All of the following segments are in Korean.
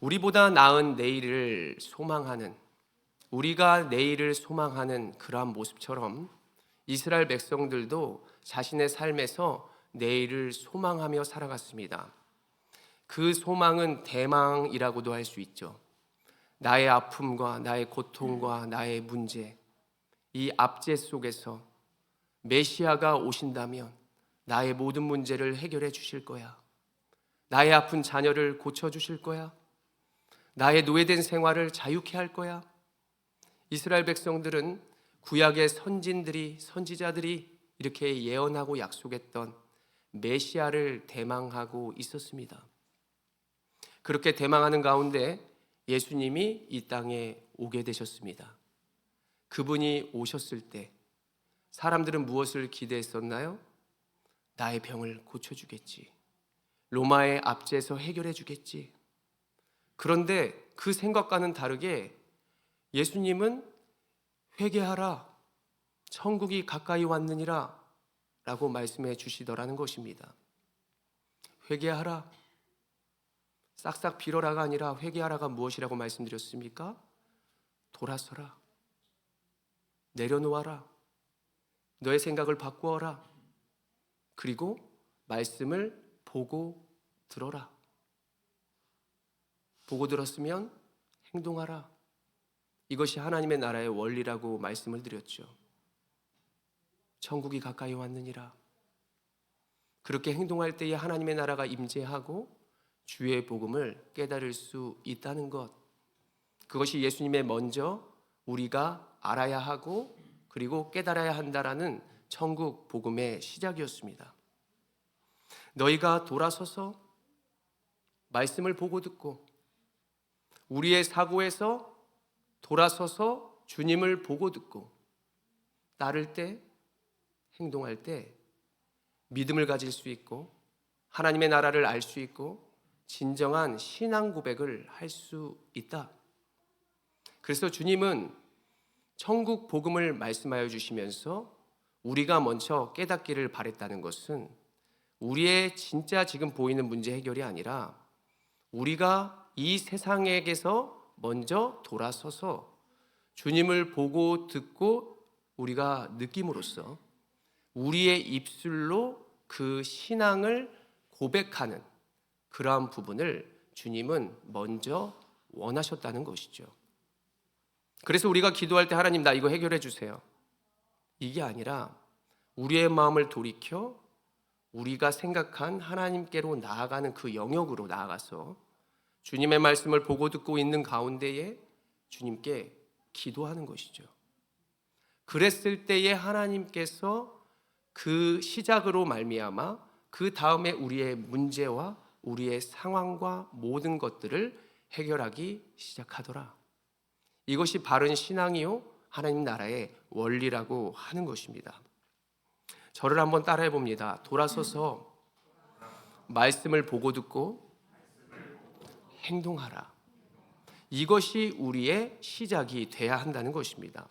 우리보다 나은 내일을 소망하는, 우리가 내일을 소망하는 그러한 모습처럼 이스라엘 백성들도 자신의 삶에서 내일을 소망하며 살아갔습니다. 그 소망은 대망이라고도 할 수 있죠. 나의 아픔과 나의 고통과 나의 문제, 이 압제 속에서 메시아가 오신다면 나의 모든 문제를 해결해 주실 거야. 나의 아픈 자녀를 고쳐 주실 거야. 나의 노예된 생활을 자유케 할 거야. 이스라엘 백성들은 구약의 선지자들이 이렇게 예언하고 약속했던 메시아를 대망하고 있었습니다. 그렇게 대망하는 가운데 예수님이 이 땅에 오게 되셨습니다. 그분이 오셨을 때 사람들은 무엇을 기대했었나요? 나의 병을 고쳐주겠지. 로마의 압제에서 해결해 주겠지. 그런데 그 생각과는 다르게 예수님은 회개하라, 천국이 가까이 왔느니라 라고 말씀해 주시더라는 것입니다. 회개하라, 싹싹 빌어라가 아니라 회개하라가 무엇이라고 말씀드렸습니까? 돌아서라, 내려놓아라, 너의 생각을 바꾸어라, 그리고 말씀을 보고 들어라. 보고 들었으면 행동하라. 이것이 하나님의 나라의 원리라고 말씀을 드렸죠. 천국이 가까이 왔느니라. 그렇게 행동할 때에 하나님의 나라가 임재하고 주의 복음을 깨달을 수 있다는 것, 그것이 예수님의 먼저 우리가 알아야 하고 그리고 깨달아야 한다라는 천국 복음의 시작이었습니다. 너희가 돌아서서 말씀을 보고 듣고 우리의 사고에서 돌아서서 주님을 보고 듣고 따를 때, 행동할 때 믿음을 가질 수 있고 하나님의 나라를 알 수 있고 진정한 신앙 고백을 할 수 있다. 그래서 주님은 천국 복음을 말씀하여 주시면서 우리가 먼저 깨닫기를 바랬다는 것은 우리의 진짜 지금 보이는 문제 해결이 아니라 우리가 이 세상에게서 먼저 돌아서서 주님을 보고 듣고 우리가 느낌으로써 우리의 입술로 그 신앙을 고백하는 그러한 부분을 주님은 먼저 원하셨다는 것이죠. 그래서 우리가 기도할 때 하나님 나 이거 해결해 주세요. 이게 아니라 우리의 마음을 돌이켜 우리가 생각한 하나님께로 나아가는 그 영역으로 나아가서 주님의 말씀을 보고 듣고 있는 가운데에 주님께 기도하는 것이죠. 그랬을 때에 하나님께서 그 시작으로 말미암아 그 다음에 우리의 문제와 우리의 상황과 모든 것들을 해결하기 시작하더라. 이것이 바른 신앙이요 하나님 나라의 원리라고 하는 것입니다. 저를 한번 따라해 봅니다. 돌아서서 말씀을 보고 듣고 행동하라. 이것이 우리의 시작이 돼야 한다는 것입니다.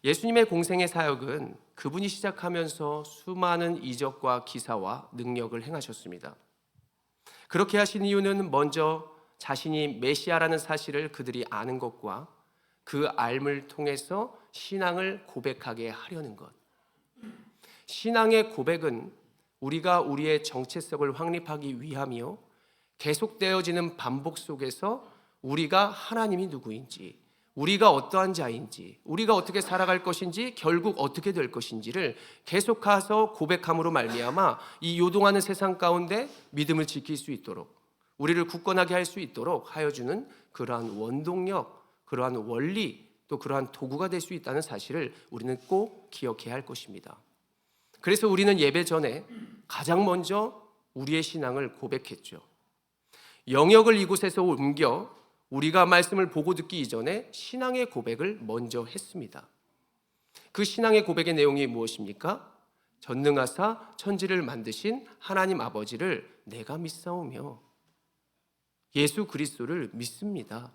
예수님의 공생의 사역은 그분이 시작하면서 수많은 이적과 기사와 능력을 행하셨습니다. 그렇게 하신 이유는 먼저 자신이 메시아라는 사실을 그들이 아는 것과 그 알을 통해서 신앙을 고백하게 하려는 것. 신앙의 고백은 우리가 우리의 정체성을 확립하기 위함이요 계속되어지는 반복 속에서 우리가 하나님이 누구인지, 우리가 어떠한 자인지, 우리가 어떻게 살아갈 것인지, 결국 어떻게 될 것인지를 계속해서 고백함으로 말미암아 이 요동하는 세상 가운데 믿음을 지킬 수 있도록, 우리를 굳건하게 할 수 있도록 하여주는 그러한 원동력, 그러한 원리, 또 그러한 도구가 될 수 있다는 사실을 우리는 꼭 기억해야 할 것입니다. 그래서 우리는 예배 전에 가장 먼저 우리의 신앙을 고백했죠. 영역을 이곳에서 옮겨 우리가 말씀을 보고 듣기 이전에 신앙의 고백을 먼저 했습니다. 그 신앙의 고백의 내용이 무엇입니까? 전능하사 천지를 만드신 하나님 아버지를 내가 믿사오며 예수 그리스도를 믿습니다.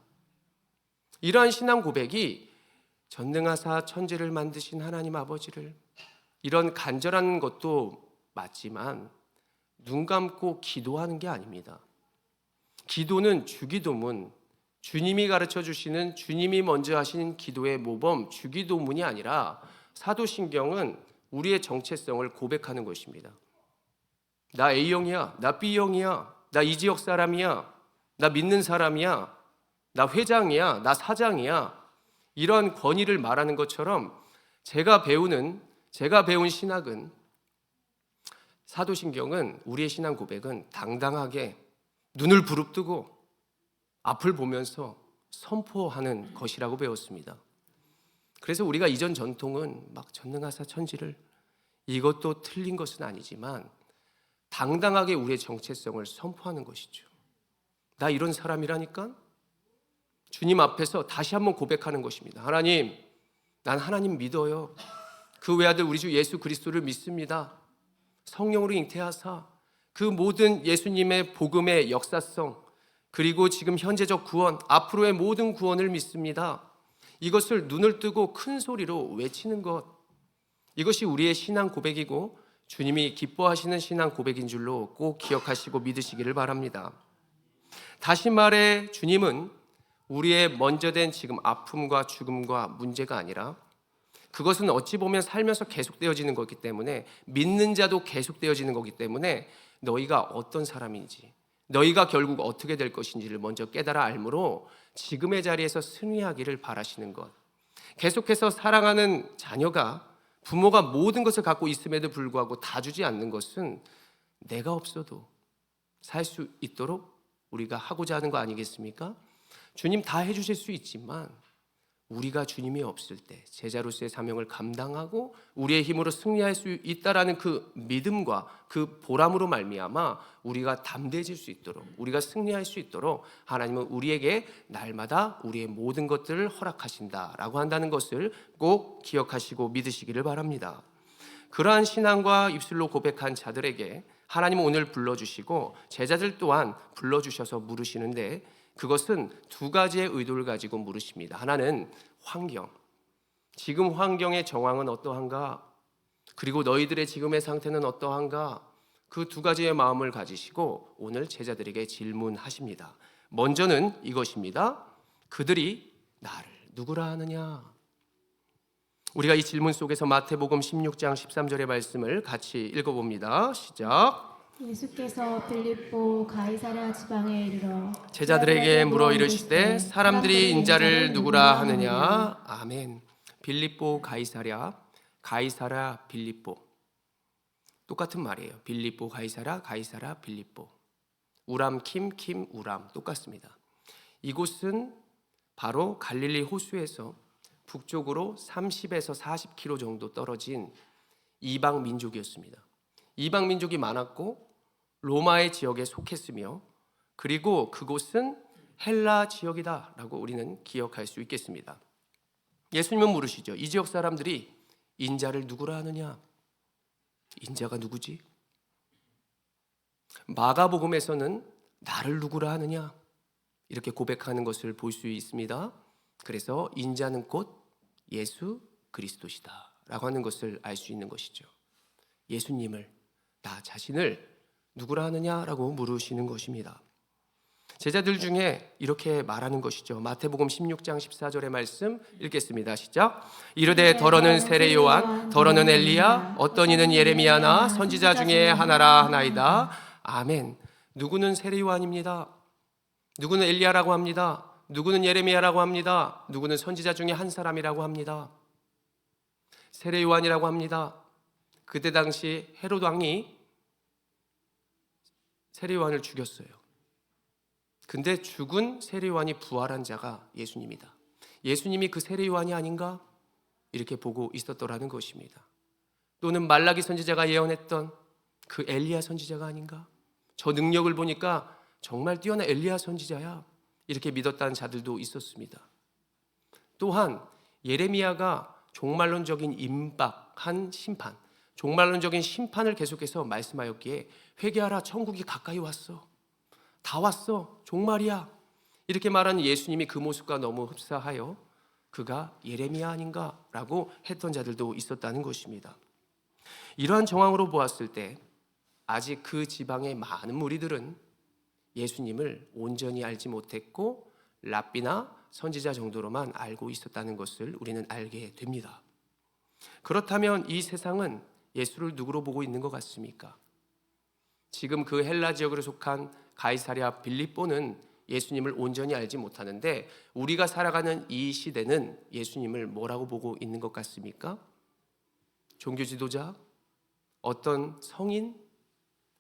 이러한 신앙 고백이 전능하사 천지를 만드신 하나님 아버지를, 이런 간절한 것도 맞지만 눈 감고 기도하는 게 아닙니다. 기도는 주기도문, 주님이 가르쳐 주시는, 주님이 먼저 하신 기도의 모범 주기도문이 아니라 사도신경은 우리의 정체성을 고백하는 것입니다. 나 A형이야, 나 B형이야, 나 이 지역 사람이야, 나 믿는 사람이야, 나 회장이야, 나 사장이야, 이런 권위를 말하는 것처럼 제가 배운 신학은, 사도신경은, 우리의 신앙 고백은 당당하게 눈을 부릅뜨고 앞을 보면서 선포하는 것이라고 배웠습니다. 그래서 우리가 이전 전통은 막 전능하사 천지를, 이것도 틀린 것은 아니지만 당당하게 우리의 정체성을 선포하는 것이죠. 나 이런 사람이라니까? 주님 앞에서 다시 한번 고백하는 것입니다. 하나님, 난 하나님 믿어요. 그 외아들 우리 주 예수 그리스도를 믿습니다. 성령으로 잉태하사 그 모든 예수님의 복음의 역사성, 그리고 지금 현재적 구원, 앞으로의 모든 구원을 믿습니다. 이것을 눈을 뜨고 큰 소리로 외치는 것, 이것이 우리의 신앙 고백이고 주님이 기뻐하시는 신앙 고백인 줄로 꼭 기억하시고 믿으시기를 바랍니다. 다시 말해, 주님은 우리의 먼저 된 지금 아픔과 죽음과 문제가 아니라, 그것은 어찌 보면 살면서 계속되어지는 거기 때문에, 믿는 자도 계속되어지는 거기 때문에 너희가 어떤 사람인지, 너희가 결국 어떻게 될 것인지를 먼저 깨달아 알므로 지금의 자리에서 승리하기를 바라시는 것. 계속해서 사랑하는 자녀가, 부모가 모든 것을 갖고 있음에도 불구하고 다 주지 않는 것은 내가 없어도 살 수 있도록 우리가 하고자 하는 거 아니겠습니까? 주님 다 해주실 수 있지만 우리가 주님이 없을 때 제자로서의 사명을 감당하고 우리의 힘으로 승리할 수 있다라는 그 믿음과 그 보람으로 말미암아 우리가 담대해질 수 있도록, 우리가 승리할 수 있도록 하나님은 우리에게 날마다 우리의 모든 것들을 허락하신다라고 한다는 것을 꼭 기억하시고 믿으시기를 바랍니다. 그러한 신앙과 입술로 고백한 자들에게 하나님은 오늘 불러주시고 제자들 또한 불러주셔서 물으시는데, 그것은 두 가지의 의도를 가지고 물으십니다. 하나는 환경, 지금 환경의 정황은 어떠한가? 그리고 너희들의 지금의 상태는 어떠한가? 그 두 가지의 마음을 가지시고 오늘 제자들에게 질문하십니다. 먼저는 이것입니다. 그들이 나를 누구라 하느냐? 우리가 이 질문 속에서 마태복음 16장 13절의 말씀을 같이 읽어봅니다. 시작. 예수께서 빌립보 가이사랴 지방에 이르러 제자들에게 물어 이르시되 사람들이 인자를 누구라 하느냐? 아멘. 빌립보 가이사랴, 가이사랴 빌립보, 똑같은 말이에요. 빌립보 가이사랴, 가이사랴 빌립보. 우람 킴, 킴 우람, 똑같습니다. 이곳은 바로 갈릴리 호수에서 북쪽으로 30에서 40km 정도 떨어진 이방 민족이었습니다. 이방 민족이 많았고 로마의 지역에 속했으며, 그리고 그곳은 헬라 지역이다라고 우리는 기억할 수 있겠습니다. 예수님은 물으시죠. 이 지역 사람들이 인자를 누구라 하느냐? 인자가 누구지? 마가복음에서는 나를 누구라 하느냐? 이렇게 고백하는 것을 볼 수 있습니다. 그래서 인자는 곧 예수 그리스도시다 라고 하는 것을 알 수 있는 것이죠. 예수님을, 나 자신을 누구라 하느냐라고 물으시는 것입니다. 제자들 중에 이렇게 말하는 것이죠. 마태복음 16장 14절의 말씀 읽겠습니다. 시작. 이르되 더러는 세례 요한, 더러는 엘리야, 어떤 이는 예레미야나 선지자 중에 하나라 하나이다. 아멘. 누구는 세례 요한입니다. 누구는 엘리야라고 합니다. 누구는 예레미야라고 합니다. 누구는 선지자 중에 한 사람이라고 합니다. 세례 요한이라고 합니다. 그때 당시 헤롯 왕이 세례 요한을 죽였어요. 근데 죽은 세례 요한이 부활한 자가 예수님이다. 예수님이 그 세례 요한이 아닌가? 이렇게 보고 있었더라는 것입니다. 또는 말라기 선지자가 예언했던 그 엘리야 선지자가 아닌가? 저 능력을 보니까 정말 뛰어난 엘리야 선지자야. 이렇게 믿었다는 자들도 있었습니다. 또한 예레미야가 종말론적인 임박한 심판, 종말론적인 심판을 계속해서 말씀하였기에 회개하라, 천국이 가까이 왔어, 다 왔어, 종말이야, 이렇게 말하는 예수님이 그 모습과 너무 흡사하여 그가 예레미야 아닌가라고 했던 자들도 있었다는 것입니다. 이러한 정황으로 보았을 때 아직 그 지방의 많은 무리들은 예수님을 온전히 알지 못했고 랍비나 선지자 정도로만 알고 있었다는 것을 우리는 알게 됩니다. 그렇다면 이 세상은 예수를 누구로 보고 있는 것 같습니까? 지금 그 헬라 지역으로 속한 가이사랴 빌립보는 예수님을 온전히 알지 못하는데 우리가 살아가는 이 시대는 예수님을 뭐라고 보고 있는 것 같습니까? 종교 지도자? 어떤 성인?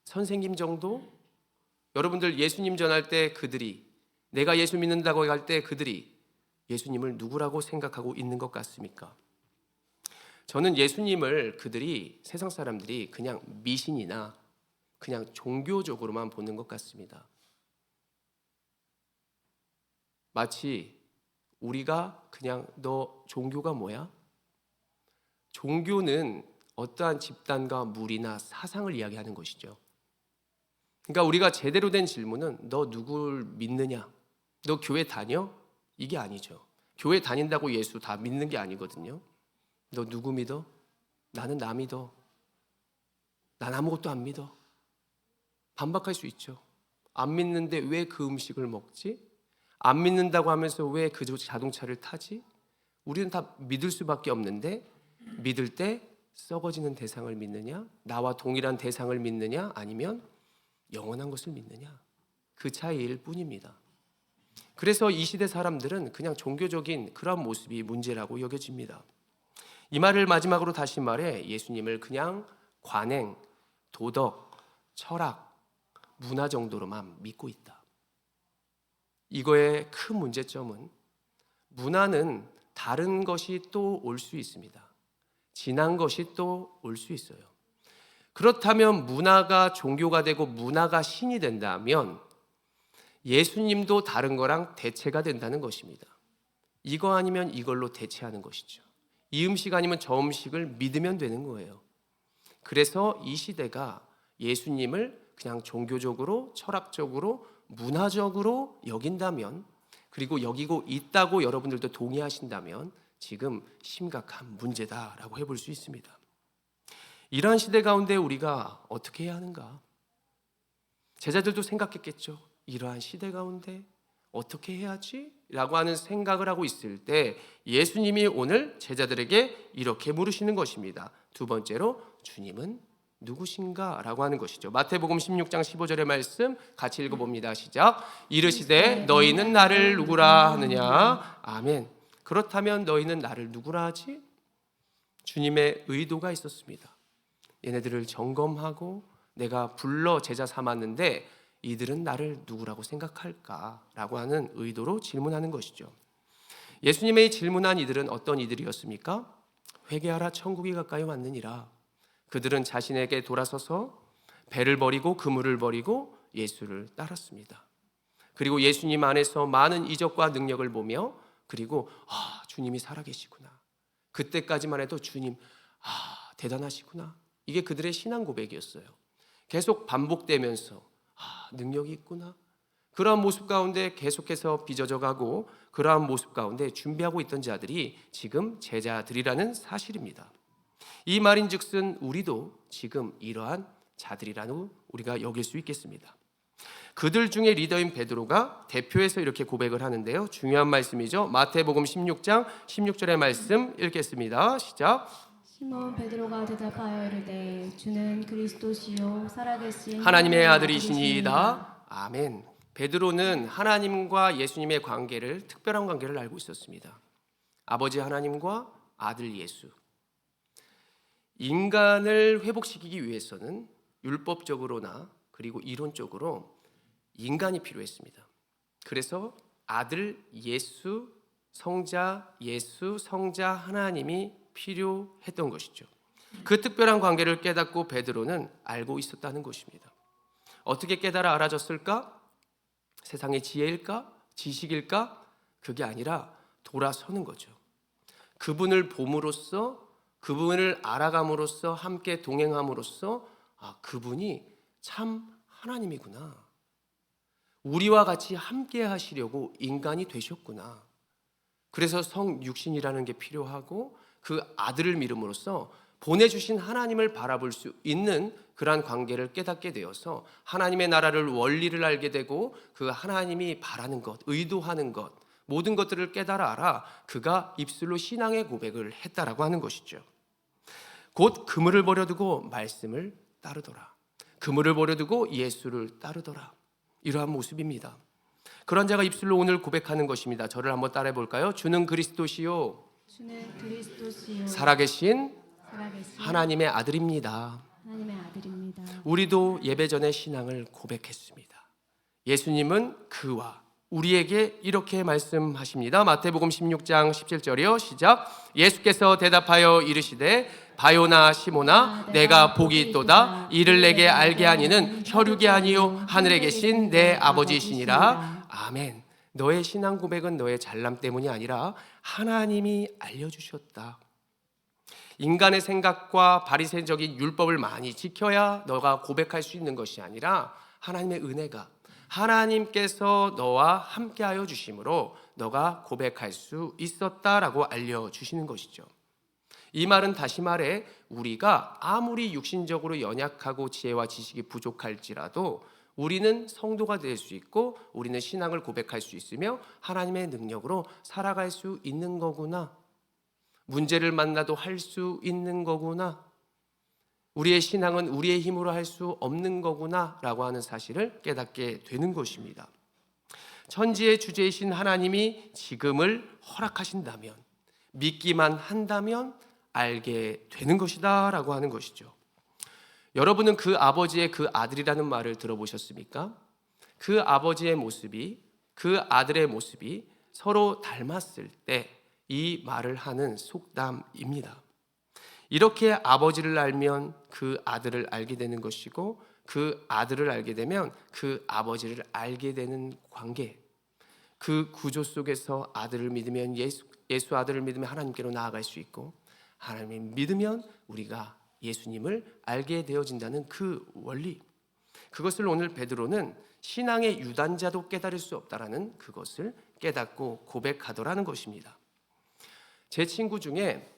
선생님 정도? 여러분들 예수님 전할 때 그들이, 내가 예수 믿는다고 할 때 그들이 예수님을 누구라고 생각하고 있는 것 같습니까? 저는 예수님을 그들이, 세상 사람들이 그냥 미신이나 그냥 종교적으로만 보는 것 같습니다. 마치 우리가 그냥 너 종교가 뭐야? 종교는 어떠한 집단과 무리나 사상을 이야기하는 것이죠. 그러니까 우리가 제대로 된 질문은 너 누굴 믿느냐? 너 교회 다녀? 이게 아니죠. 교회 다닌다고 예수 다 믿는 게 아니거든요. 너 누구 믿어? 나는 나 믿어. 난 아무것도 안 믿어. 반박할 수 있죠. 안 믿는데 왜 그 음식을 먹지? 안 믿는다고 하면서 왜 그 자동차를 타지? 우리는 다 믿을 수밖에 없는데 믿을 때 썩어지는 대상을 믿느냐? 나와 동일한 대상을 믿느냐? 아니면 영원한 것을 믿느냐? 그 차이일 뿐입니다. 그래서 이 시대 사람들은 그냥 종교적인 그런 모습이 문제라고 여겨집니다. 이 말을 마지막으로 다시 말해 예수님을 그냥 관행, 도덕, 철학, 문화 정도로만 믿고 있다. 이거의 큰 문제점은 문화는 다른 것이 또 올 수 있습니다. 지난 것이 또 올 수 있어요. 그렇다면 문화가 종교가 되고 문화가 신이 된다면 예수님도 다른 거랑 대체가 된다는 것입니다. 이거 아니면 이걸로 대체하는 것이죠. 이 음식 아니면 저 음식을 믿으면 되는 거예요. 그래서 이 시대가 예수님을 그냥 종교적으로, 철학적으로, 문화적으로 여긴다면, 그리고 여기고 있다고 여러분들도 동의하신다면 지금 심각한 문제다라고 해볼 수 있습니다. 이러한 시대 가운데 우리가 어떻게 해야 하는가? 제자들도 생각했겠죠. 이러한 시대 가운데 어떻게 해야지? 라고 하는 생각을 하고 있을 때 예수님이 오늘 제자들에게 이렇게 물으시는 것입니다. 두 번째로 주님은 누구신가? 라고 하는 것이죠. 마태복음 16장 15절의 말씀 같이 읽어봅니다. 시작. 이르시되 너희는 나를 누구라 하느냐? 아멘. 그렇다면 너희는 나를 누구라 하지? 주님의 의도가 있었습니다. 얘네들을 점검하고 내가 불러 제자 삼았는데 이들은 나를 누구라고 생각할까라고 하는 의도로 질문하는 것이죠. 예수님의 질문한 이들은 어떤 이들이었습니까? 회개하라 천국이 가까이 왔느니라. 그들은 자신에게 돌아서서 배를 버리고 그물을 버리고 예수를 따랐습니다. 그리고 예수님 안에서 많은 이적과 능력을 보며 그리고 주님이 살아계시구나. 그때까지만 해도 주님 대단하시구나. 이게 그들의 신앙 고백이었어요. 계속 반복되면서 능력이 있구나. 그러한 모습 가운데 계속해서 빚어져가고 그러한 모습 가운데 준비하고 있던 자들이 지금 제자들이라는 사실입니다. 이 말인즉슨 우리도 지금 이러한 자들이라는 우리가 여길 수 있겠습니다. 그들 중에 리더인 베드로가 대표해서 이렇게 고백을 하는데요. 중요한 말씀이죠. 마태복음 16장 16절의 말씀 읽겠습니다. 시작. 시몬 베드로가 대답하여 이르되 주는 그리스도시요 살아계신 하나님의 아들이시니이다. 아멘. 베드로는 하나님과 예수님의 관계를, 특별한 관계를 알고 있었습니다. 아버지 하나님과 아들 예수. 인간을 회복시키기 위해서는 율법적으로나 그리고 이론적으로 인간이 필요했습니다. 그래서 아들 예수, 성자 예수, 성자 하나님이 필요했던 것이죠. 그 특별한 관계를 깨닫고 베드로는 알고 있었다는 것입니다. 어떻게 깨달아 알아졌을까? 세상의 지혜일까? 지식일까? 그게 아니라 돌아서는 거죠. 그분을 봄으로써, 그분을 알아감으로써, 함께 동행함으로써 그분이 참 하나님이구나. 우리와 같이 함께 하시려고 인간이 되셨구나. 그래서 성육신이라는 게 필요하고 그 아들을 믿음으로써 보내주신 하나님을 바라볼 수 있는 그러한 관계를 깨닫게 되어서 하나님의 나라를 원리를 알게 되고 그 하나님이 바라는 것, 의도하는 것, 모든 것들을 깨달아 알아 그가 입술로 신앙의 고백을 했다라고 하는 것이죠. 곧 그물을 버려두고 말씀을 따르더라. 그물을 버려두고 예수를 따르더라. 이러한 모습입니다. 그런 자가 입술로 오늘 고백하는 것입니다. 저를 한번 따라해 볼까요? 주는 그리스도시요 주는 그리스도시요 살아계신 살아계신 하나님의 아들입니다. 하나님의 아들입니다. 우리도 예배 전에 신앙을 고백했습니다. 예수님은 그와 우리에게 이렇게 말씀하십니다. 마태복음 16장 17절이요. 시작. 예수께서 대답하여 이르시되 바요나 시모나 내가 복이 있도다. 이를 내게 알게 하니는 혈육이 아니요 하늘에 계신 내 아버지시니라. 아멘. 너의 신앙 고백은 너의 잘남 때문이 아니라 하나님이 알려주셨다. 인간의 생각과 바리새적인 율법을 많이 지켜야 너가 고백할 수 있는 것이 아니라 하나님의 은혜가 하나님께서 너와 함께하여 주심으로 너가 고백할 수 있었다라고 알려주시는 것이죠. 이 말은 다시 말해 우리가 아무리 육신적으로 연약하고 지혜와 지식이 부족할지라도 우리는 성도가 될 수 있고 우리는 신앙을 고백할 수 있으며 하나님의 능력으로 살아갈 수 있는 거구나. 문제를 만나도 할 수 있는 거구나. 우리의 신앙은 우리의 힘으로 할 수 없는 거구나 라고 하는 사실을 깨닫게 되는 것입니다. 천지의 주제이신 하나님이 지금을 허락하신다면 믿기만 한다면 알게 되는 것이다 라고 하는 것이죠. 여러분은 그 아버지의 그 아들이라는 말을 들어보셨습니까? 그 아버지의 모습이 그 아들의 모습이 서로 닮았을 때 이 말을 하는 속담입니다. 이렇게 아버지를 알면 그 아들을 알게 되는 것이고 그 아들을 알게 되면 그 아버지를 알게 되는 관계, 그 구조 속에서 아들을 믿으면 예수 아들을 믿으면 하나님께로 나아갈 수 있고 하나님을 믿으면 우리가 예수님을 알게 되어진다는 그 원리, 그것을 오늘 베드로는 신앙의 유단자도 깨달을 수 없다라는 그것을 깨닫고 고백하더라는 것입니다. 제 친구 중에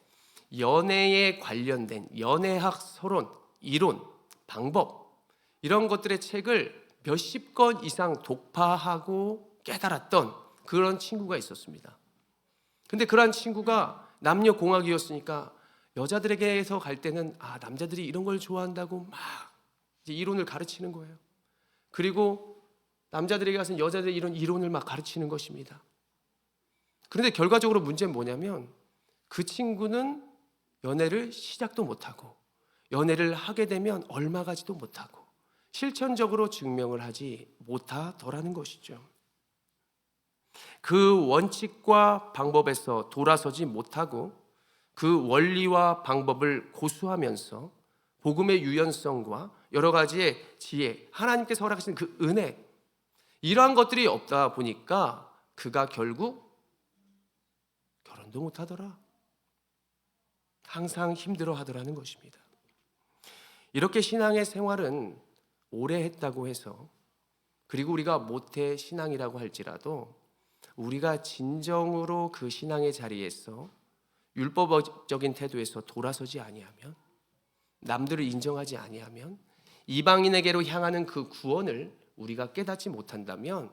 연애에 관련된 연애학 서론, 이론, 방법 이런 것들의 책을 몇십 권 이상 독파하고 깨달았던 그런 친구가 있었습니다. 근데 그러한 친구가 남녀공학이었으니까 여자들에게서 갈 때는 남자들이 이런 걸 좋아한다고 막 이제 이론을 가르치는 거예요. 그리고 남자들에게 가서는 여자들이 이런 이론을 막 가르치는 것입니다. 그런데 결과적으로 문제는 뭐냐면 그 친구는 연애를 시작도 못하고 연애를 하게 되면 얼마 가지도 못하고 실천적으로 증명을 하지 못하더라는 것이죠. 그 원칙과 방법에서 돌아서지 못하고 그 원리와 방법을 고수하면서 복음의 유연성과 여러 가지의 지혜, 하나님께서 허락하신 그 은혜, 이러한 것들이 없다 보니까 그가 결국 결혼도 못하더라. 항상 힘들어 하더라는 것입니다. 이렇게 신앙의 생활은 오래 했다고 해서 그리고 우리가 모태 신앙이라고 할지라도 우리가 진정으로 그 신앙의 자리에서 율법적인 태도에서 돌아서지 아니하면 남들을 인정하지 아니하면 이방인에게로 향하는 그 구원을 우리가 깨닫지 못한다면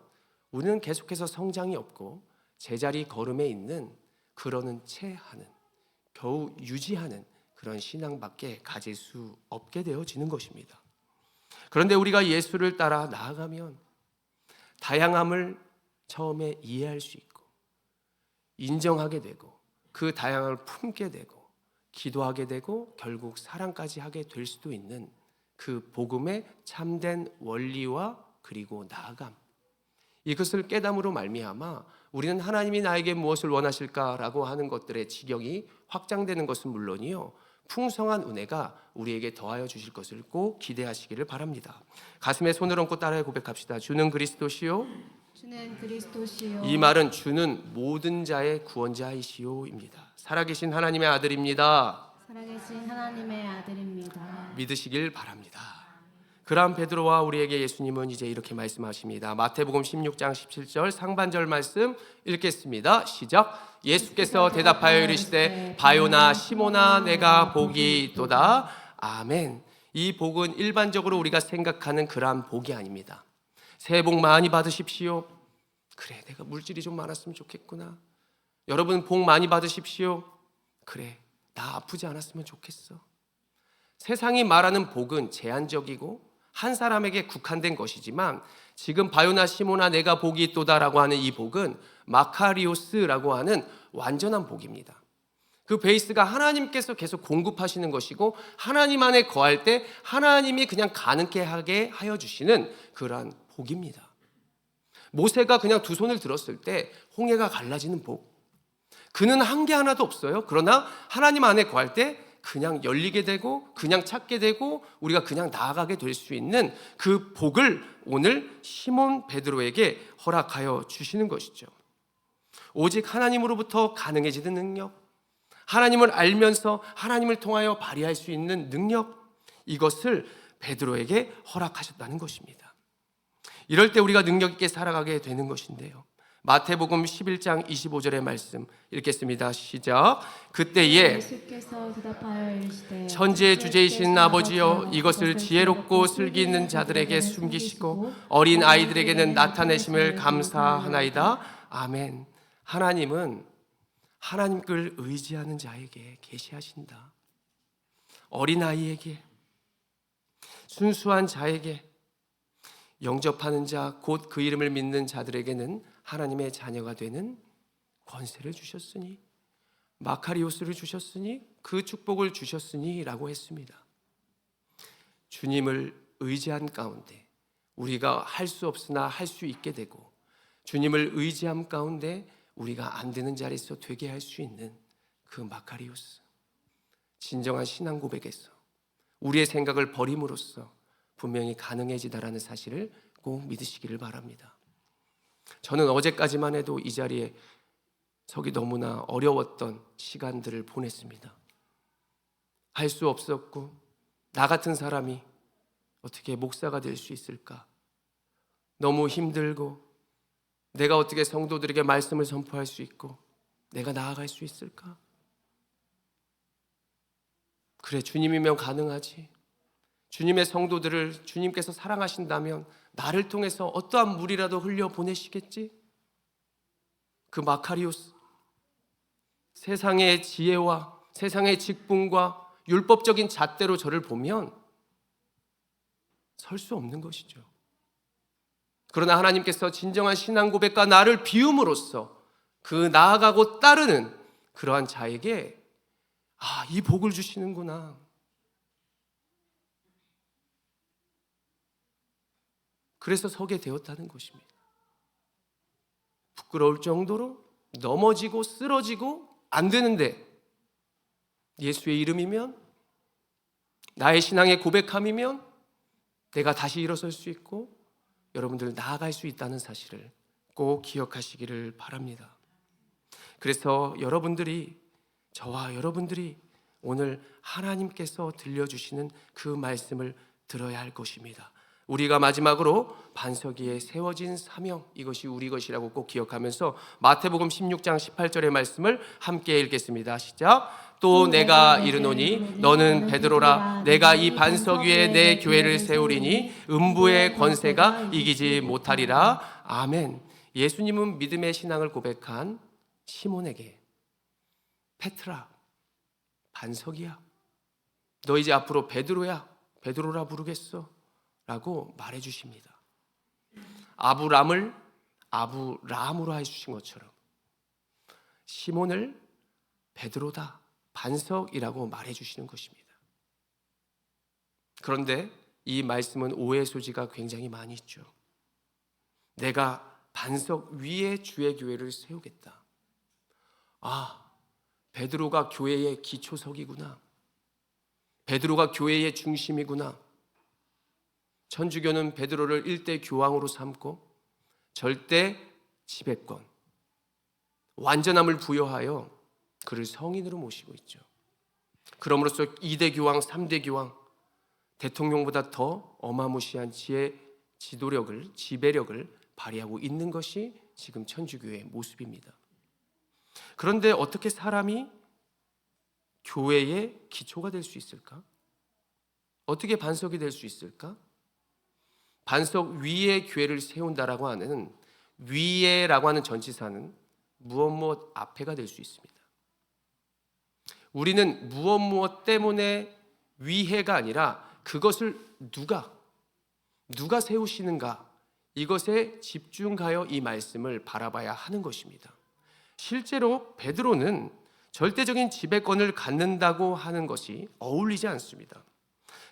우리는 계속해서 성장이 없고 제자리 걸음에 있는 그러는 채 하는 겨우 유지하는 그런 신앙밖에 가질 수 없게 되어지는 것입니다. 그런데 우리가 예수를 따라 나아가면 다양함을 처음에 이해할 수 있고 인정하게 되고 그 다양함을 품게 되고 기도하게 되고 결국 사랑까지 하게 될 수도 있는 그 복음의 참된 원리와 그리고 나아감, 이것을 깨담으로 말미암아 우리는 하나님이 나에게 무엇을 원하실까라고 하는 것들의 지경이 확장되는 것은 물론이요 풍성한 은혜가 우리에게 더하여 주실 것을 꼭 기대하시기를 바랍니다. 가슴에 손을 얹고 따라해 고백합시다. 주는 그리스도시요 주는 그리스도시요 이 말은 주는 모든 자의 구원자이시오입니다. 살아계신 하나님의 아들입니다. 살아계신 하나님의 아들입니다. 믿으시길 바랍니다. 그러한 베드로와 우리에게 예수님은 이제 이렇게 말씀하십니다. 마태복음 16장 17절 상반절 말씀 읽겠습니다. 시작. 예수께서 대답하여 이르시되 바요나 시모나 내가 복이 있도다. 아멘. 이 복은 일반적으로 우리가 생각하는 그러한 복이 아닙니다. 새해 복 많이 받으십시오. 그래, 내가 물질이 좀 많았으면 좋겠구나. 여러분 복 많이 받으십시오. 그래, 나 아프지 않았으면 좋겠어. 세상이 말하는 복은 제한적이고 한 사람에게 국한된 것이지만 지금 바요나 시모나 내가 복이 있도다라고 하는 이 복은 마카리오스라고 하는 완전한 복입니다. 그 베이스가 하나님께서 계속 공급하시는 것이고 하나님 안에 거할 때 하나님이 그냥 가능케 하게 하여 주시는 그러한 복입니다. 모세가 그냥 두 손을 들었을 때 홍해가 갈라지는 복. 그는 한 게 하나도 없어요. 그러나 하나님 안에 거할 때 그냥 열리게 되고 그냥 찾게 되고 우리가 그냥 나아가게 될 수 있는 그 복을 오늘 시몬 베드로에게 허락하여 주시는 것이죠. 오직 하나님으로부터 가능해지는 능력, 하나님을 알면서 하나님을 통하여 발휘할 수 있는 능력, 이것을 베드로에게 허락하셨다는 것입니다. 이럴 때 우리가 능력 있게 살아가게 되는 것인데요. 마태복음 11장 25절의 말씀 읽겠습니다. 시작. 그때에 예수께서 대답하여 이르시되 천지의 주제이신 아버지여 이것을 지혜롭고 슬기 있는 자들에게 숨기시고 어린 아이들에게는 나타내심을 감사하나이다. 아멘. 하나님은 하나님을 의지하는 자에게 계시하신다. 어린 아이에게, 순수한 자에게, 영접하는 자, 곧 그 이름을 믿는 자들에게는 하나님의 자녀가 되는 권세를 주셨으니, 마카리오스를 주셨으니, 그 축복을 주셨으니 라고 했습니다. 주님을 의지한 가운데 우리가 할 수 없으나 할 수 있게 되고, 주님을 의지함 가운데 우리가 안 되는 자리에서 되게 할 수 있는 그 마카리오스, 진정한 신앙 고백에서 우리의 생각을 버림으로써 분명히 가능해지다라는 사실을 꼭 믿으시기를 바랍니다. 저는 어제까지만 해도 이 자리에 서기 너무나 어려웠던 시간들을 보냈습니다. 할 수 없었고 나 같은 사람이 어떻게 목사가 될 수 있을까? 너무 힘들고 내가 어떻게 성도들에게 말씀을 선포할 수 있고 내가 나아갈 수 있을까? 그래, 주님이면 가능하지. 주님의 성도들을 주님께서 사랑하신다면 나를 통해서 어떠한 물이라도 흘려 보내시겠지? 그 마카리오스, 세상의 지혜와 세상의 직분과 율법적인 잣대로 저를 보면 설 수 없는 것이죠. 그러나 하나님께서 진정한 신앙 고백과 나를 비움으로써 그 나아가고 따르는 그러한 자에게 이 복을 주시는구나. 그래서 서게 되었다는 것입니다. 부끄러울 정도로 넘어지고 쓰러지고 안 되는데 예수의 이름이면, 나의 신앙의 고백함이면 내가 다시 일어설 수 있고 여러분들 나아갈 수 있다는 사실을 꼭 기억하시기를 바랍니다. 그래서 여러분들이, 저와 여러분들이 오늘 하나님께서 들려주시는 그 말씀을 들어야 할 것입니다. 우리가 마지막으로 반석 위에 세워진 사명, 이것이 우리 것이라고 꼭 기억하면서 마태복음 16장 18절의 말씀을 함께 읽겠습니다. 시작. 또 내가 이르노니 너는 베드로라. 내가 이 반석 위에 내 교회를 세우리니 음부의 권세가 이기지 못하리라. 아멘. 예수님은 믿음의 신앙을 고백한 시몬에게 페트라, 반석이야. 너 이제 앞으로 베드로야. 베드로라 부르겠어 라고 말해 주십니다. 아브람을 아브라함으로 해주신 것처럼 시몬을 베드로다, 반석이라고 말해 주시는 것입니다. 그런데 이 말씀은 오해 소지가 굉장히 많이 있죠. 내가 반석 위에 주의 교회를 세우겠다. 베드로가 교회의 기초석이구나. 베드로가 교회의 중심이구나. 천주교는 베드로를 1대 교황으로 삼고 절대 지배권, 완전함을 부여하여 그를 성인으로 모시고 있죠. 그러므로써 2대 교황, 3대 교황, 대통령보다 더 어마무시한 지도력을, 지배력을 발휘하고 있는 것이 지금 천주교의 모습입니다. 그런데 어떻게 사람이 교회의 기초가 될 수 있을까? 어떻게 반석이 될 수 있을까? 반석 위에 교회를 세운다라고 하는 위에라고 하는 전치사는 무엇 앞에가 될 수 있습니다. 우리는 무엇 때문에 위해가 아니라 그것을 누가 세우시는가, 이것에 집중하여 이 말씀을 바라봐야 하는 것입니다. 실제로 베드로는 절대적인 지배권을 갖는다고 하는 것이 어울리지 않습니다.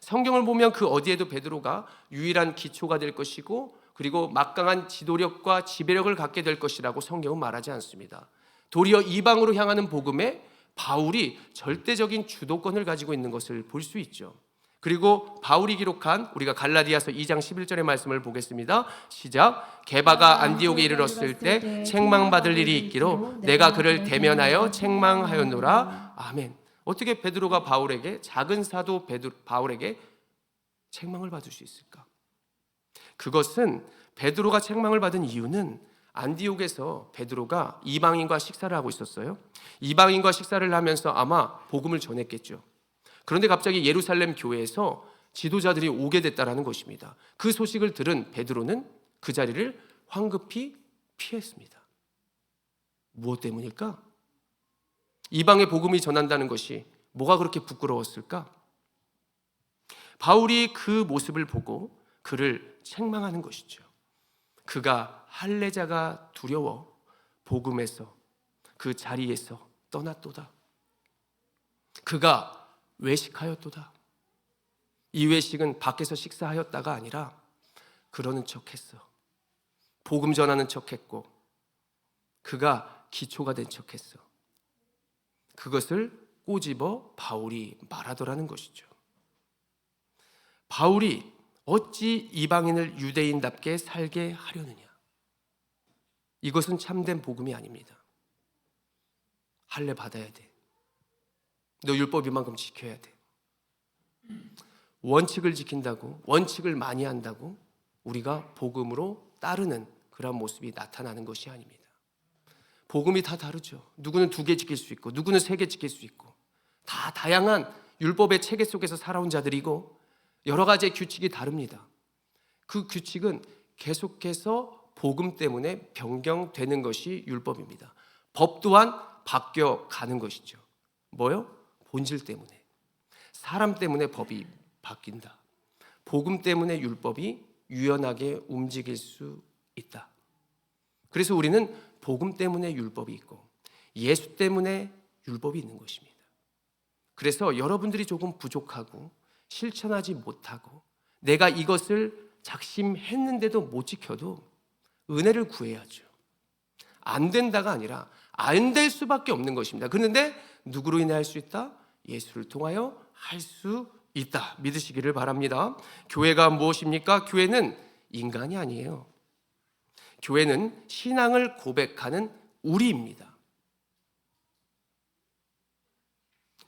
성경을 보면 그 어디에도 베드로가 유일한 기초가 될 것이고 그리고 막강한 지도력과 지배력을 갖게 될 것이라고 성경은 말하지 않습니다. 도리어 이방으로 향하는 복음에 바울이 절대적인 주도권을 가지고 있는 것을 볼 수 있죠. 그리고 바울이 기록한 우리가 갈라디아서 2장 11절의 말씀을 보겠습니다. 시작. 게바가 안디옥에 이르렀을 때 책망받을 일이 있기로 내가 그를 대면하여 책망하였노라. 아멘. 어떻게 베드로가 바울에게, 작은 사도 바울에게 책망을 받을 수 있을까? 그것은 베드로가 책망을 받은 이유는 안디옥에서 베드로가 이방인과 식사를 하고 있었어요. 이방인과 식사를 하면서 아마 복음을 전했겠죠. 그런데 갑자기 예루살렘 교회에서 지도자들이 오게 됐다라는 것입니다. 그 소식을 들은 베드로는 그 자리를 황급히 피했습니다. 무엇 때문일까? 이방의 복음이 전한다는 것이 뭐가 그렇게 부끄러웠을까? 바울이 그 모습을 보고 그를 책망하는 것이죠. 그가 할례자가 두려워 복음에서 그 자리에서 떠났도다. 그가 외식하였도다. 이 외식은 밖에서 식사하였다가 아니라 그러는 척했어. 복음 전하는 척했고 그가 기초가 된 척했어. 그것을 꼬집어 바울이 말하더라는 것이죠. 바울이 어찌 이방인을 유대인답게 살게 하려느냐? 이것은 참된 복음이 아닙니다. 할례 받아야 돼. 너 율법 이만큼 지켜야 돼. 원칙을 지킨다고, 원칙을 많이 한다고 우리가 복음으로 따르는 그런 모습이 나타나는 것이 아닙니다. 복음이 다 다르죠. 누구는 2개 지킬 수 있고 누구는 3개 지킬 수 있고 다 다양한 율법의 체계 속에서 살아온 자들이고 여러 가지의 규칙이 다릅니다. 그 규칙은 계속해서 복음 때문에 변경되는 것이 율법입니다. 법 또한 바뀌어가는 것이죠. 뭐요? 본질 때문에. 사람 때문에 법이 바뀐다. 복음 때문에 율법이 유연하게 움직일 수 있다. 그래서 우리는 복음 때문에 율법이 있고 예수 때문에 율법이 있는 것입니다. 그래서 여러분들이 조금 부족하고 실천하지 못하고 내가 이것을 작심했는데도 못 지켜도 은혜를 구해야죠. 안 된다가 아니라 안 될 수밖에 없는 것입니다. 그런데 누구로 인해 할 수 있다? 예수를 통하여 할 수 있다. 믿으시기를 바랍니다. 교회가 무엇입니까? 교회는 인간이 아니에요. 교회는 신앙을 고백하는 우리입니다.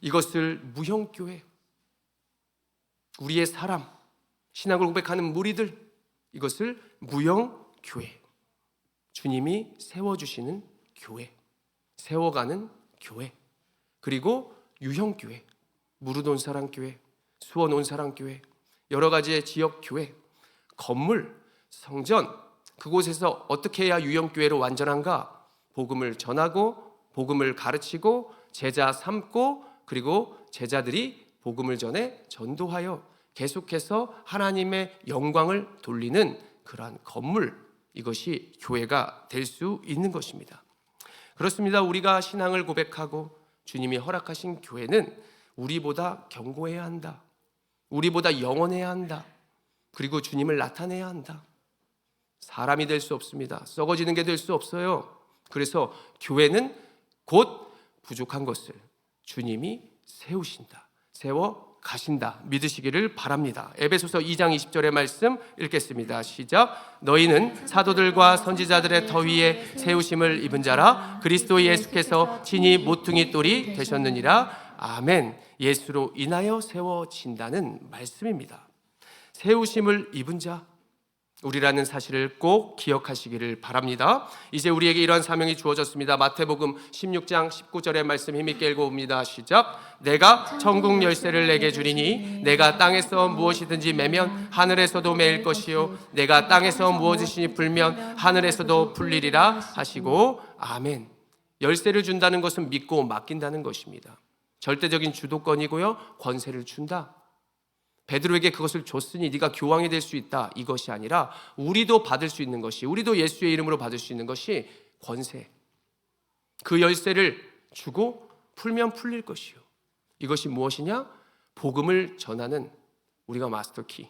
이것을 무형교회, 우리의 사람, 신앙을 고백하는 무리들, 이것을 무형교회, 주님이 세워주시는 교회, 세워가는 교회, 그리고 유형교회, 무릇 온 사랑교회, 수원 온 사랑교회, 여러 가지의 지역교회, 건물, 성전, 그곳에서 어떻게 해야 유형교회로 완전한가? 복음을 전하고 복음을 가르치고 제자 삼고 그리고 제자들이 복음을 전해 전도하여 계속해서 하나님의 영광을 돌리는 그러한 건물, 이것이 교회가 될 수 있는 것입니다. 그렇습니다. 우리가 신앙을 고백하고 주님이 허락하신 교회는 우리보다 견고해야 한다. 우리보다 영원해야 한다. 그리고 주님을 나타내야 한다. 사람이 될 수 없습니다. 썩어지는 게 될 수 없어요. 그래서 교회는 곧 부족한 것을 주님이 세우신다. 세워 가신다. 믿으시기를 바랍니다. 에베소서 2장 20절의 말씀 읽겠습니다. 시작. 너희는 사도들과 선지자들의 터 위에 세우심을 입은 자라. 그리스도 예수께서 친히 모퉁이 돌이 되셨느니라. 아멘. 예수로 인하여 세워진다는 말씀입니다. 세우심을 입은 자, 우리라는 사실을 꼭 기억하시기를 바랍니다. 이제 우리에게 이러한 사명이 주어졌습니다. 마태복음 16장 19절의 말씀 힘있게 읽어봅니다. 시작. 내가 천국 열쇠를 내게 주리니 내가 땅에서 무엇이든지 매면 하늘에서도 매일 것이요 내가 땅에서 무엇이든지 풀면 하늘에서도 풀리리라 하시고 아멘. 열쇠를 준다는 것은 믿고 맡긴다는 것입니다. 절대적인 주도권이고요, 권세를 준다. 베드로에게 그것을 줬으니 네가 교황이 될 수 있다, 이것이 아니라 우리도 받을 수 있는 것이, 우리도 예수의 이름으로 받을 수 있는 것이 권세. 그 열쇠를 주고 풀면 풀릴 것이요. 이것이 무엇이냐? 복음을 전하는, 우리가 마스터키,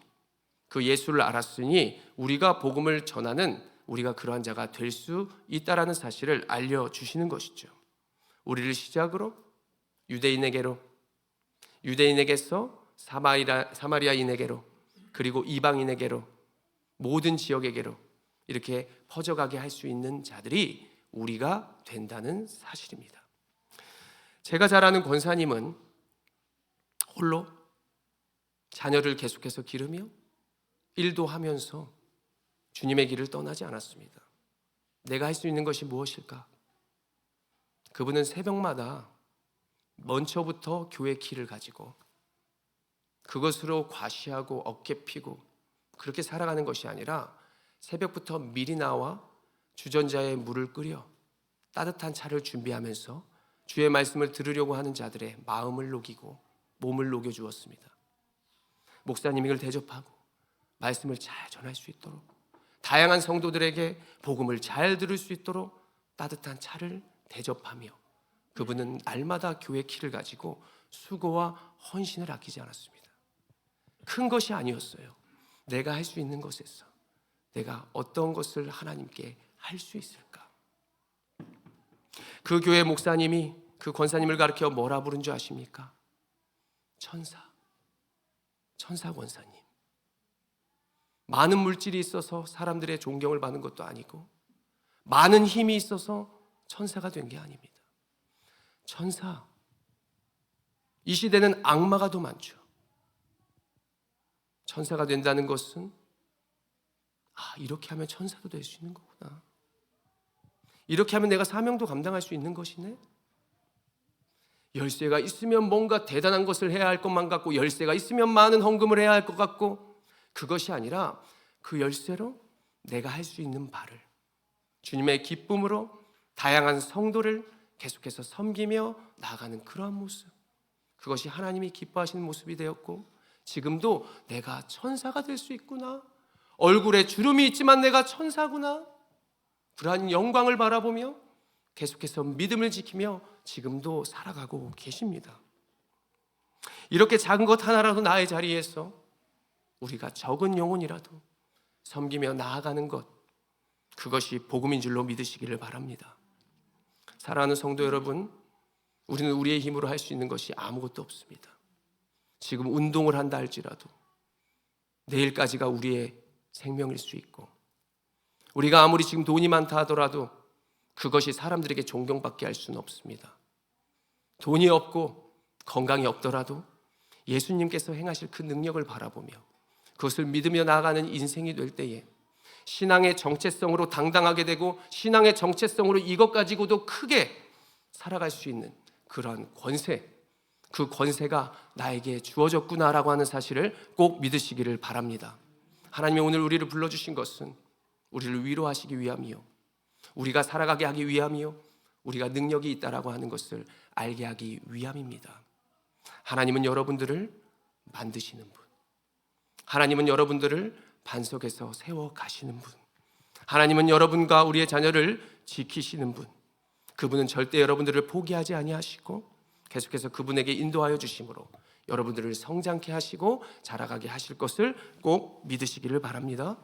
그 예수를 알았으니 우리가 복음을 전하는, 우리가 그러한 자가 될 수 있다라는 사실을 알려주시는 것이죠. 우리를 시작으로 유대인에게로, 유대인에게서 사마리아인에게로, 그리고 이방인에게로, 모든 지역에게로 이렇게 퍼져가게 할 수 있는 자들이 우리가 된다는 사실입니다. 제가 잘 아는 권사님은 홀로 자녀를 계속해서 기르며 일도 하면서 주님의 길을 떠나지 않았습니다. 내가 할 수 있는 것이 무엇일까? 그분은 새벽마다 먼저부터 교회 키를 가지고 그것으로 과시하고 어깨 피고 그렇게 살아가는 것이 아니라 새벽부터 미리 나와 주전자에 물을 끓여 따뜻한 차를 준비하면서 주의 말씀을 들으려고 하는 자들의 마음을 녹이고 몸을 녹여주었습니다. 목사님이 이걸 대접하고 말씀을 잘 전할 수 있도록, 다양한 성도들에게 복음을 잘 들을 수 있도록 따뜻한 차를 대접하며, 그분은 날마다 교회 키를 가지고 수고와 헌신을 아끼지 않았습니다. 큰 것이 아니었어요. 내가 할 수 있는 것에서 내가 어떤 것을 하나님께 할 수 있을까? 그 교회 목사님이 그 권사님을 가르쳐 뭐라 부른 줄 아십니까? 천사 권사님. 많은 물질이 있어서 사람들의 존경을 받는 것도 아니고, 많은 힘이 있어서 천사가 된 게 아닙니다. 천사, 이 시대는 악마가 더 많죠. 천사가 된다는 것은 이렇게 하면 천사도 될 수 있는 거구나, 이렇게 하면 내가 사명도 감당할 수 있는 것이네. 열쇠가 있으면 뭔가 대단한 것을 해야 할 것만 같고, 열쇠가 있으면 많은 헌금을 해야 할 것 같고, 그것이 아니라 그 열쇠로 내가 할 수 있는 바를 주님의 기쁨으로 다양한 성도를 계속해서 섬기며 나아가는 그러한 모습, 그것이 하나님이 기뻐하시는 모습이 되었고, 지금도 내가 천사가 될 수 있구나, 얼굴에 주름이 있지만 내가 천사구나, 그러한 영광을 바라보며 계속해서 믿음을 지키며 지금도 살아가고 계십니다. 이렇게 작은 것 하나라도 나의 자리에서 우리가 적은 영혼이라도 섬기며 나아가는 것, 그것이 복음인 줄로 믿으시기를 바랍니다. 사랑하는 성도 여러분, 우리는 우리의 힘으로 할 수 있는 것이 아무것도 없습니다. 지금 운동을 한다 할지라도 내일까지가 우리의 생명일 수 있고, 우리가 아무리 지금 돈이 많다 하더라도 그것이 사람들에게 존경받게 할 수는 없습니다. 돈이 없고 건강이 없더라도 예수님께서 행하실 그 능력을 바라보며 그것을 믿으며 나아가는 인생이 될 때에 신앙의 정체성으로 당당하게 되고, 신앙의 정체성으로 이것 가지고도 크게 살아갈 수 있는 그러한 권세, 그 권세가 나에게 주어졌구나라고 하는 사실을 꼭 믿으시기를 바랍니다. 하나님이 오늘 우리를 불러주신 것은 우리를 위로하시기 위함이요, 우리가 살아가게 하기 위함이요, 우리가 능력이 있다라고 하는 것을 알게 하기 위함입니다. 하나님은 여러분들을 만드시는 분, 하나님은 여러분들을 반석에서 세워 가시는 분, 하나님은 여러분과 우리의 자녀를 지키시는 분, 그분은 절대 여러분들을 포기하지 아니하시고 계속해서 그분에게 인도하여 주심으로 여러분들을 성장케 하시고 자라가게 하실 것을 꼭 믿으시기를 바랍니다.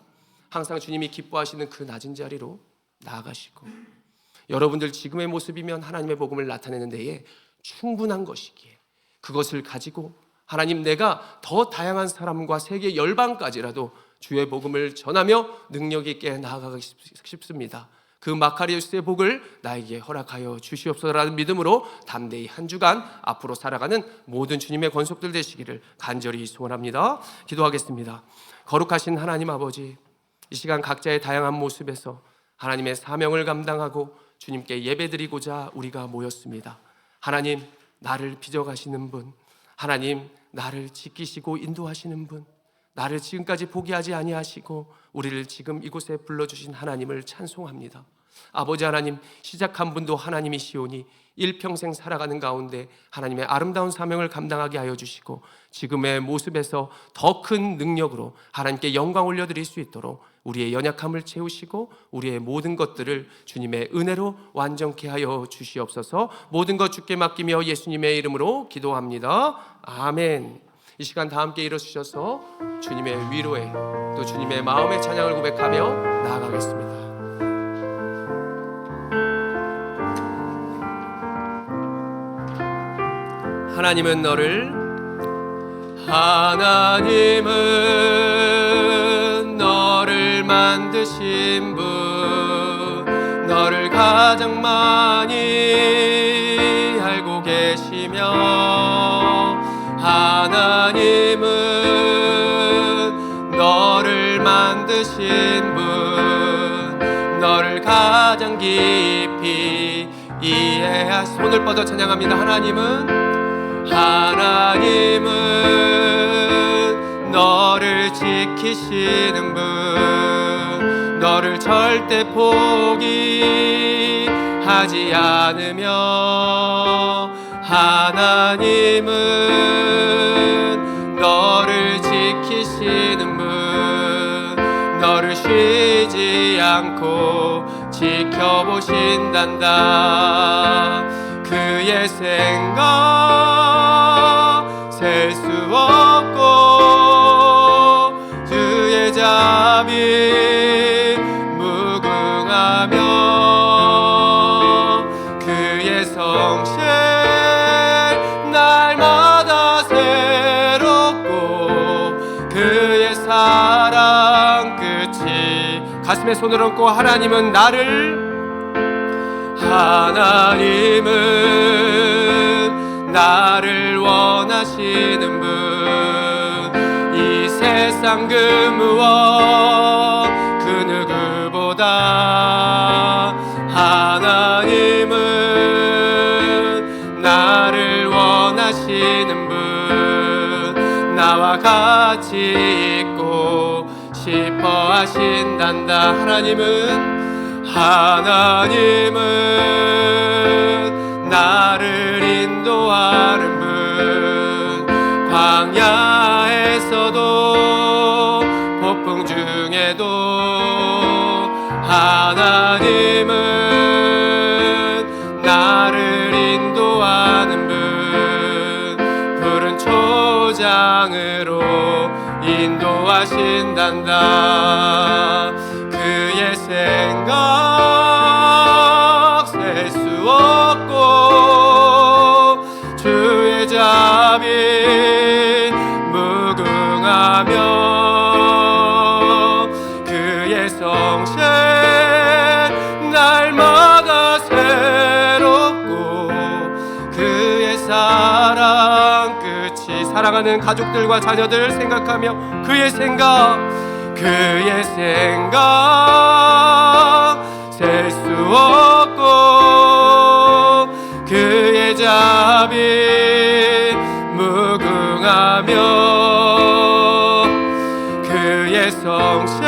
항상 주님이 기뻐하시는 그 낮은 자리로 나아가시고, 여러분들 지금의 모습이면 하나님의 복음을 나타내는 데에 충분한 것이기에 그것을 가지고 하나님, 내가 더 다양한 사람과 세계 열방까지라도 주의 복음을 전하며 능력 있게 나아가고 싶습니다. 그 마카리우스의 복을 나에게 허락하여 주시옵소서라는 믿음으로 담대히 한 주간 앞으로 살아가는 모든 주님의 권속들 되시기를 간절히 소원합니다. 기도하겠습니다. 거룩하신 하나님 아버지, 이 시간 각자의 다양한 모습에서 하나님의 사명을 감당하고 주님께 예배드리고자 우리가 모였습니다. 하나님, 나를 빚어가시는 분, 하나님, 나를 지키시고 인도하시는 분, 나를 지금까지 포기하지 아니하시고 우리를 지금 이곳에 불러주신 하나님을 찬송합니다. 아버지 하나님, 시작한 분도 하나님이시오니 일평생 살아가는 가운데 하나님의 아름다운 사명을 감당하게 하여 주시고 지금의 모습에서 더 큰 능력으로 하나님께 영광 올려드릴 수 있도록 우리의 연약함을 채우시고 우리의 모든 것들을 주님의 은혜로 완전케 하여 주시옵소서. 모든 것 주께 맡기며 예수님의 이름으로 기도합니다. 아멘. 이 시간 다 함께 일어서셔서 주님의 위로에 또 주님의 마음의 찬양을 고백하며 나아가겠습니다. 하나님은 너를 만드신 분, 너를 가장 많이 알고 계시며, 하나님은 너를 만드신 분, 너를 가장 깊이 이해하. 손을 뻗어 찬양합니다. 하나님은 너를 지키시는 분, 너를 절대 포기하지 않으며, 하나님은 너를 지키시는 분, 너를 쉬지 않고 지켜보신단다. 그의 생각 셀 수 없고 주의 자비 무궁하며, 그의 성실 날마다 새롭고 그의 사랑 끝이. 가슴에 손을 얹고 하나님은 나를 원하시는 분, 이 세상 그 무엇 그 누구보다 하나님은 나를 원하시는 분, 나와 같이 있고 싶어 하신단다. 하나님은 나를 인도하는 분, 광야에서도 폭풍 중에도 하나님은 나를 인도하는 분, 푸른 초장으로 인도하신단다. 그의 생각 셀 수 없고 주의 자비 무궁하며, 그의 성실 날마다 새롭고 그의 사랑 끝이. 사랑하는 가족들과 자녀들 생각하며 그의 생각 셀 수 없고 그의 자비 무궁하며, 그의 성실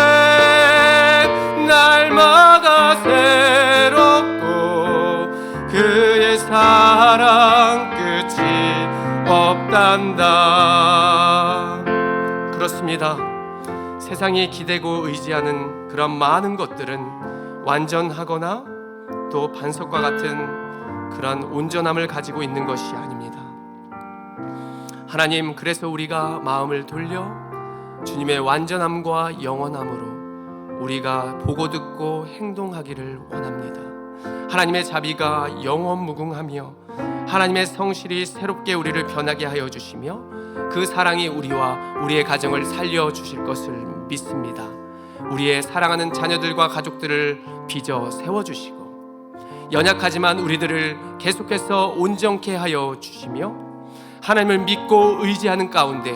날마다 새롭고 그의 사랑 끝이 없단다. 그렇습니다. 세상이 기대고 의지하는 그런 많은 것들은 완전하거나 또 반석과 같은 그런 온전함을 가지고 있는 것이 아닙니다. 하나님, 그래서 우리가 마음을 돌려 주님의 완전함과 영원함으로 우리가 보고 듣고 행동하기를 원합니다. 하나님의 자비가 영원 무궁하며 하나님의 성실이 새롭게 우리를 변하게 하여 주시며 그 사랑이 우리와 우리의 가정을 살려주실 것을 믿습니다. 우리의 사랑하는 자녀들과 가족들을 빚어 세워주시고 연약하지만 우리들을 계속해서 온전케 하여 주시며 하나님을 믿고 의지하는 가운데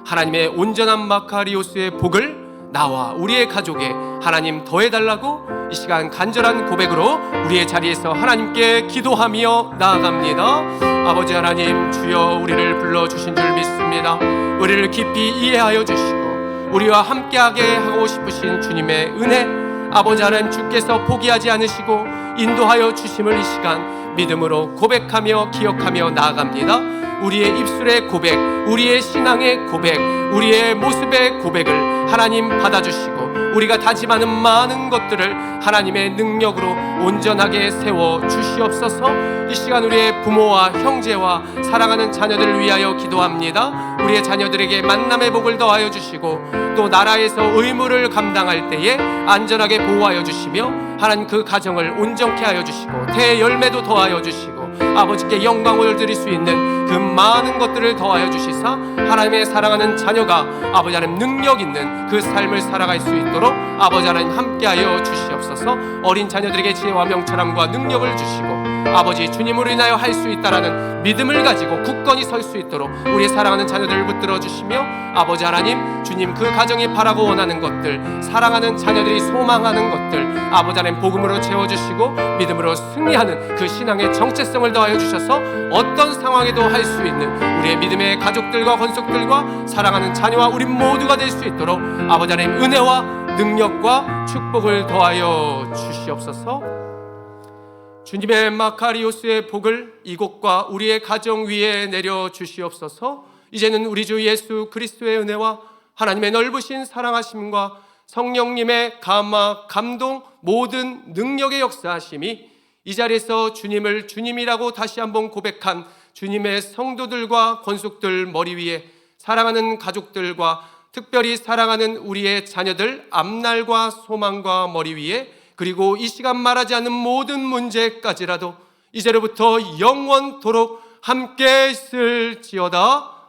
하나님의 온전한 마카리오스의 복을 나와 우리의 가족에 하나님 더해달라고 이 시간 간절한 고백으로 우리의 자리에서 하나님께 기도하며 나아갑니다. 아버지 하나님, 주여 우리를 불러주신 줄 믿습니다. 우리를 깊이 이해하여 주시고 우리와 함께하게 하고 싶으신 주님의 은혜, 아버지 하나님, 주께서 포기하지 않으시고 인도하여 주심을 이 시간 믿음으로 고백하며 기억하며 나아갑니다. 우리의 입술의 고백, 우리의 신앙의 고백, 우리의 모습의 고백을 하나님 받아주시고 우리가 다짐하는 많은 것들을 하나님의 능력으로 온전하게 세워 주시옵소서. 이 시간 우리의 부모와 형제와 사랑하는 자녀들을 위하여 기도합니다. 우리의 자녀들에게 만남의 복을 더하여 주시고 또 나라에서 의무를 감당할 때에 안전하게 보호하여 주시며 하나님 그 가정을 온전케 하여 주시고 대열매도 더하여 주시고 아버지께 영광을 드릴 수 있는 그 많은 것들을 더하여 주시사 하나님의 사랑하는 자녀가 아버지 하나님 능력 있는 그 삶을 살아갈 수 있도록 아버지 하나님 함께하여 주시옵소서. 어린 자녀들에게 지혜와 명철함과 능력을 주시고 아버지 주님으로 인하여 할 수 있다라는 믿음을 가지고 굳건히 설 수 있도록 우리의 사랑하는 자녀들을 붙들어 주시며 아버지 하나님, 주님 그 가정이 바라고 원하는 것들, 사랑하는 자녀들이 소망하는 것들 아버지 하나님 복음으로 채워주시고 믿음으로 승리하는 그 신앙의 정체성을 더하여 주셔서 어떤 상황에도 할 수 있는 우리의 믿음의 가족들과 권속들과 사랑하는 자녀와 우리 모두가 될 수 있도록 아버지 하나님 은혜와 능력과 축복을 더하여 주시옵소서. 주님의 마카리오스의 복을 이곳과 우리의 가정 위에 내려 주시옵소서. 이제는 우리 주 예수 그리스도의 은혜와 하나님의 넓으신 사랑하심과 성령님의 감화, 감동, 모든 능력의 역사하심이 이 자리에서 주님을 주님이라고 다시 한번 고백한 주님의 성도들과 권속들 머리 위에 사랑하는 가족들과 특별히 사랑하는 우리의 자녀들 앞날과 소망과 머리 위에 그리고 이 시간 말하지 않는 모든 문제까지라도 이제로부터 영원토록 함께 있을지어다.